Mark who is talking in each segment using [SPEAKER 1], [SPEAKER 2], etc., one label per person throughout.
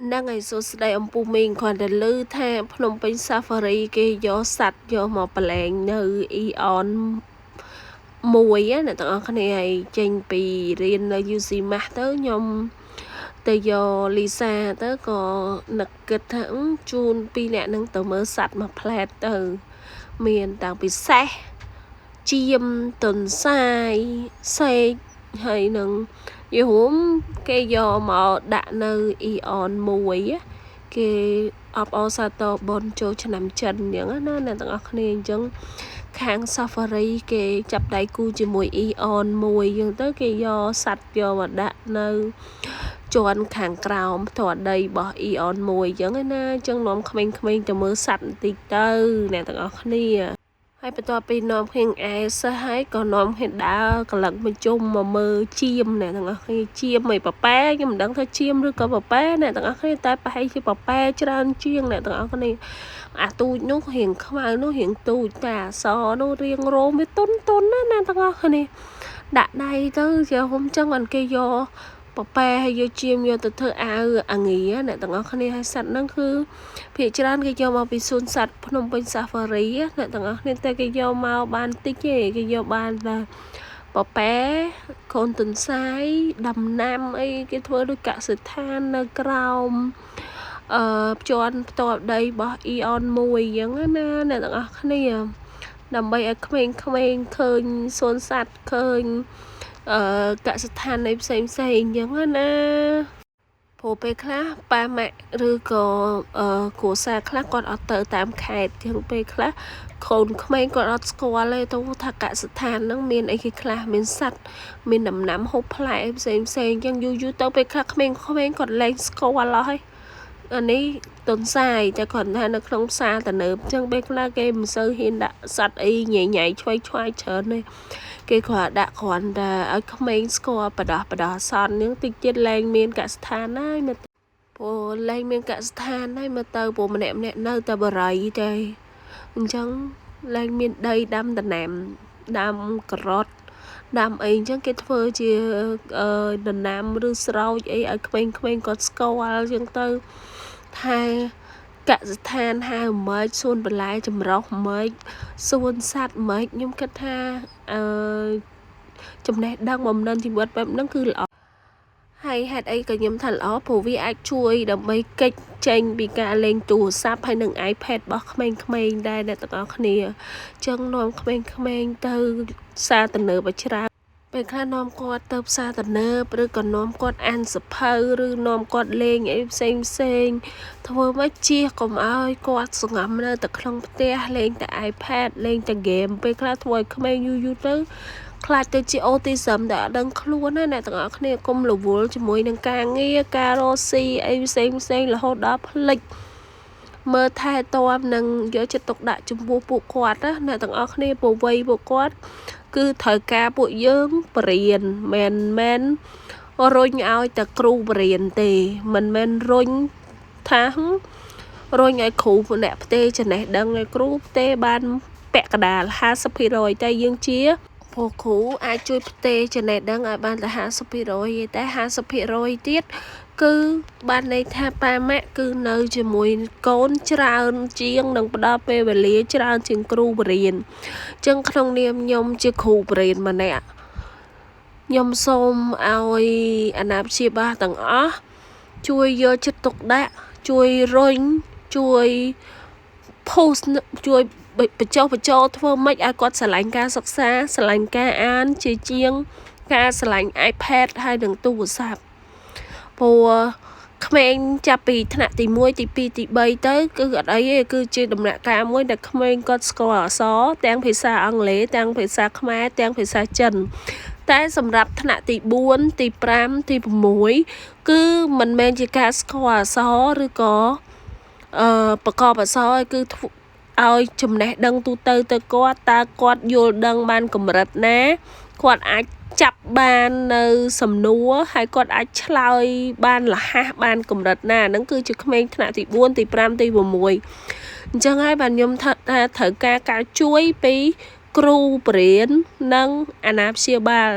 [SPEAKER 1] Đang ngày số đây ông pu mình còn để lư tha Phnom Penh Safari cái gió sạch gió màu bạc lẹn nơi Ion mùi á nè tao cái này trên pì riêng là UC mà tới nhom từ giờ Lisa tới có nực kịch thẳng chun pi nè nâng từ mơ sạch mà plat từ miền tàng bị xe chim tuần sai xe hay nâng dù hôm cái gió mà đã nơi Ion mùi á cái ọp ọ sa to bon cho nằm chân những nó nè tao cái này chẳng kháng safari cái chập đáy cu chỉ mùi Ion mùi nhưng tới cái do sạch do mà đã nơi cho anh kháng cào thọ đầy bỏ Ion mùi chẳng na chân nóm không cho mưa sạch tì tư nè tao cái này hai bên tòa bên nóm hình ai sẽ hay còn nóm hình đã cả lần bên chung mà mơ chim nè thằng khi chim mày bà bé nhưng mà đang thấy chim rồi có bà bé nè thằng khi tay bà hay chứ bà bé cho ra chiên nè thằng cái này à tôi nó hiện không ai nó hiện tôi cả so nó riêng rô mới tôn tôn nè thằng cái này đã đây tới giờ hôm chân anh kia do bà bé hay do chim do từ thơ à nghỉ nè thằng cái này hay sạch nó cứ phía trên cái do mà bị xuân sạch Phnom Penh Safari nè thằng nên tay cái do mau ban tích cái do ban là bà bé con tuần sai đầm nam ấy cái thưa đôi cả sự than cầu cho anh to đây bỏ Ion mùi giống nè thằng này nằm bay ở không khơi xuân sạch khơi cả sự than này xem giống nè phổ bê khá ba mẹ rư có của xa khá còn ở tờ tám khẹt chẳng bê khá khôn không còn ở school lên tôi thật cả sự than nó miền ấy khi khá miền sạch miền nằm nắm hộp lại xem chẳng dù dù tôi bê khá không còn lên school lại anh ấy tuần sai cho còn than nó không xa tờ nớp chẳng bê khá game sơ hiên đã sạch y nhảy choai trở này cái quả đã còn ở comment score bà đỏ son những tình tiết lên miền cả stan ấy mà bộ lên miền cả stan ấy mà tờ bộ mình em nè nơi tờ bờ rầy đây chẳng lên miền đây đâm tờ nệm đâm cọt đâm ấy chẳng cái phơi chia tờ nam rư sầu ấy ở comment có score chẳng tờ thay cả than hai mới xuân bật lại chầm rau mới xuân sạch mới nhưng cách ha chầm này đang mầm nên thì bớt bấm nó cứ lọ hay hạt ấy có nhóm thành ó phổ vi ai chui đầm mấy kịch tranh bị cả lên tủ sắp hay nâng iPad bóc không đây là tất cả này chân nôm không từ xa từ nửa và chả bên khác nôm quạt tập xa từ nửa rồi còn nôm quạt ăn sập hơi rồi nôm quạt lên ấy xem thôi mấy chia còn ai quạt sung ngắm nơi từ không te lên từ iPad lên từ game bên khác thôi không you tới khai tới chị autism đã đăng luôn á nè tặng này công lục vô cho mỗi nâng càng nghe carosi em xem là hốt đó lịch mơ thai toam nâng giữa chất tục đại chung bộ quạt á nè tặng này bộ vây bộ quạt cứ thời ca bộ dưỡng biển men rồi nhau ta kru biển tì mình men rồi tháng rồi ngày khủ của nẹp tê cho này đăng ngày kru tê ban bẹt đà là 50 rồi tay dương chia phổ khủ ai chui tê cho này đang ở ban là 50 rồiតែ 50%ទៀតគឺបានន័យថាប៉ាម៉ាក់គឺនៅជាមួយកូនច្រើនជាងនឹងផ្ដល់ពេលវេលាច្រើនជាងគ្រូបរិញ្ញាបត្រចឹងក្នុងនាមខ្ញុំជាគ្រូបរិញ្ញាបត្រម្នាក់ខ្ញុំសូមឲ្យអាណាព្យាបាលទាំងអស់ជួយយកចិត្តទុកដាក់ជួយរុញជួយ post ជួយបញ្ចុះបញ្ចូលធ្វើម៉េចឲ្យគាត់ស្រឡាញ់ការសិក្សាស្រឡាញ់ការអានជាជាងការស្រឡាញ់ iPad ហើយនឹងទូរស័ព្ទព្រោះក្មេងចាប់ពីថ្នាក់ទី1ទី2ទី3ទៅគឺអត់អីទេគឺជាដំណាក់កាលមួយដែលក្មេងគាត់ស្គាល់អក្សរទាំងភាសាអង់គ្លេសទាំងភាសាខ្មែរទាំងភាសាចិនតែសម្រាប់ថ្នាក់ទី4ទី5ទី6គឺមិនមែនជាការស្គាល់អក្សរឬក៏ប្រកបអក្សរគឺឲ្យចំណេះដឹងទូទៅគាត់តើគាត់យល់ដឹងបានកម្រិតណាគាត់អាចចាប់បាននៅសំណួរហើយគាត់អាចឆ្លើយបានលះបានកម្រិតណាហ្នឹងគឺជាក្មេងថ្នាក់ទី4ទី5ទី6អញ្ចឹងហើយបានខ្ញុំថាត្រូវការជួយពីគ្រូបរិញ្ញានិងអាណាព្យាបាល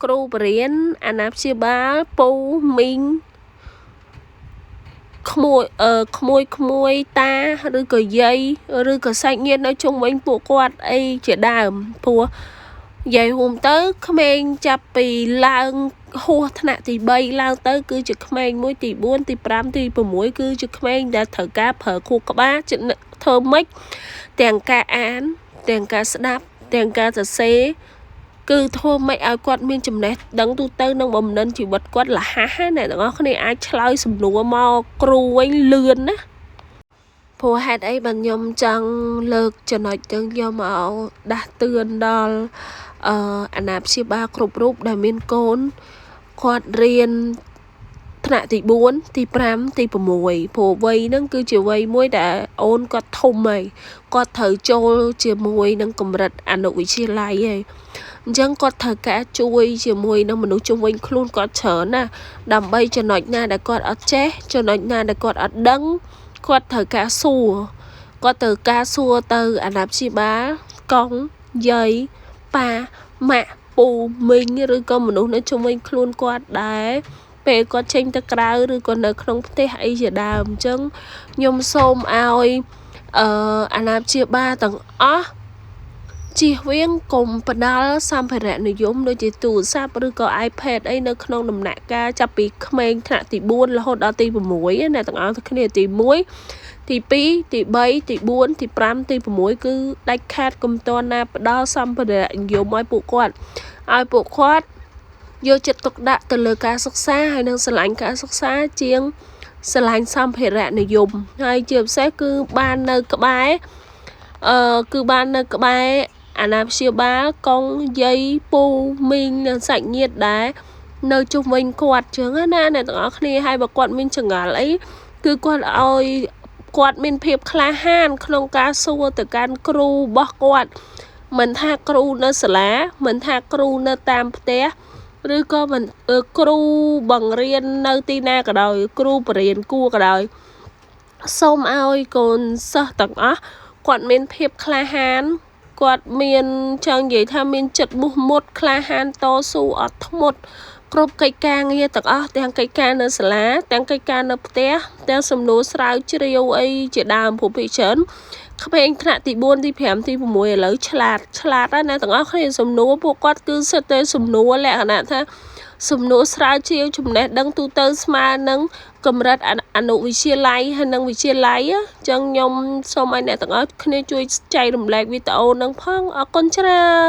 [SPEAKER 1] គ្រូបរិញ្ញាអាណាព្យាបាលពូមីងខ ក្មួយតាឬក៏យាយឬក៏សាច់ញាតិនៅជុំវិញពួកគាត់អីជាដើមព្រោះយាយរួមទៅក្មេងចាប់ពីឡើងហួសថ្នាក់ទី3ឡើងទៅគឺជាក្មេងមួយទី4ទី5ទី6គឺជាក្មេងដែលត្រូវការប្រើខួរក្បាលធ្វើម៉េចទាំងការអានទាំងការស្ដាប់ទាំងការសរសេរគឺធ្វើម៉េចឲ្យគាត់មានចំណេះដឹងទូទៅនឹងបំណិនជីវិតគាត់លះណាអ្នកទាំងអស់គ្នាអាចឆ្លើយសំណួរមកគ្រូវិញលឿនណាព្រោះហេតុអីបានខ្ញុំចង់លើកចំណុចទាំងយកមកដាស់តឿនដល់អាណាព្យាបាលគ្រប់រូបដែលមានកូនគាត់រៀនថ្នាក់ទី4ទី5ទី6ព្រោះវ័យហ្នឹងគឺជាវ័យមួយដែលអូនគាត់ធំហើយគាត់ត្រូវចូលជាមួយនឹងកម្រិតអនុវិទ្យាល័យហើយអញ្ចឹងគាត់ត្រូវការជួយជាមួយនឹងមនុស្សជុំវិញខ្លួនគាត់ច្រើនណាដើម្បីចំណុចណាដែលគាត់អត់ចេះចំណុចណាដែលគាត់អត់ដឹងគាត់ត្រូវការសួរទៅអាណាព្យាបាលកង់យាយប៉ាម៉ាក់ពូមីងឬក៏មនុស្សនៅជុំវិញខ្លួនគាត់ដែរពេលគាត់ចេញទៅក្រៅឬក៏នៅក្នុងផ្ទះអីជាដើមអញ្ចឹងខ្ញុំសូមឲ្យអាណាព្យាបាលទាំងអស់ជៀសវាងកុំផ្ដល់សម្ភារៈនិយមដូចជាទូរស័ព្ទឬក៏ iPad អីនៅក្នុងដំណាក់កាលចាប់ពីក្មេងថ្នាក់ទី4រហូតដល់ទី6ណាទាំងអស់គ្នាទី1ទី2ទី3ទី4ទី5ទី6គឺដាច់ខាតកុំតន់ណាផ្ដល់សម្ភារៈនិយមឲ្យពួកគាត់យកចិត្តទុកដាក់ទៅលើការសិក្សាហើយនឹងស្រឡាញ់ការសិក្សាជាងស្រឡាញ់សម្ភារៈនិយមហើយជាពិសេសគឺបាននៅក្បែរអាណាព្យាបាលកងយាយពូមីងនិងសាច់ញាតិដែរនៅជុំវិញគាត់ចឹងណាអ្នកទាំងអស់គ្នាហើយបើគាត់មានចង្អល់អីគឺគាត់ឲ្យគាត់មានភាពក្លាហានក្នុងការសួរទៅកាន់គ្រូរបស់គាត់មិនថាគ្រូនៅសាលាមិនថាគ្រូនៅតាមផ្ទះឬក៏គ្រូបង្រៀននៅទីណាក៏ដោយគ្រូបរិញ្ញាគួរក៏ដោយសូមឲ្យកូនសិស្សទាំងអស់គាត់មានភាពក្លាហានគាត់មានចង់និយាយថាមានចិត្តមោះមុតក្លាហានតស៊ូអត់ធ្មត់គ្រប់កិច្ចការងារទាំងអស់ទាំងកិច្ចការនៅសាលាទាំងកិច្ចការនៅផ្ទះទាំងសំណួរស្រាវជ្រាវអីជាដើមព្រោះពីច្រើនក្មេងថ្នាក់ទី4ទី5ទី6ឥឡូវឆ្លាតហើយណាទាំងអស់គ្នាសំណួរពួកគាត់គឺសិតតែសំណួរលក្ខណៈថាសំណួរស្រាវជ្រាវចំណេះដឹងទូទៅស្មើនឹងកម្រិតអនុវិទ្យាល័យហើយនិងវិទ្យាល័យអញ្ចឹងខ្ញុំសូមឲ្យអ្នកទាំងអស់គ្នាជួយចែករំលែកវីដេអូនឹងផងអរគុណច្រើន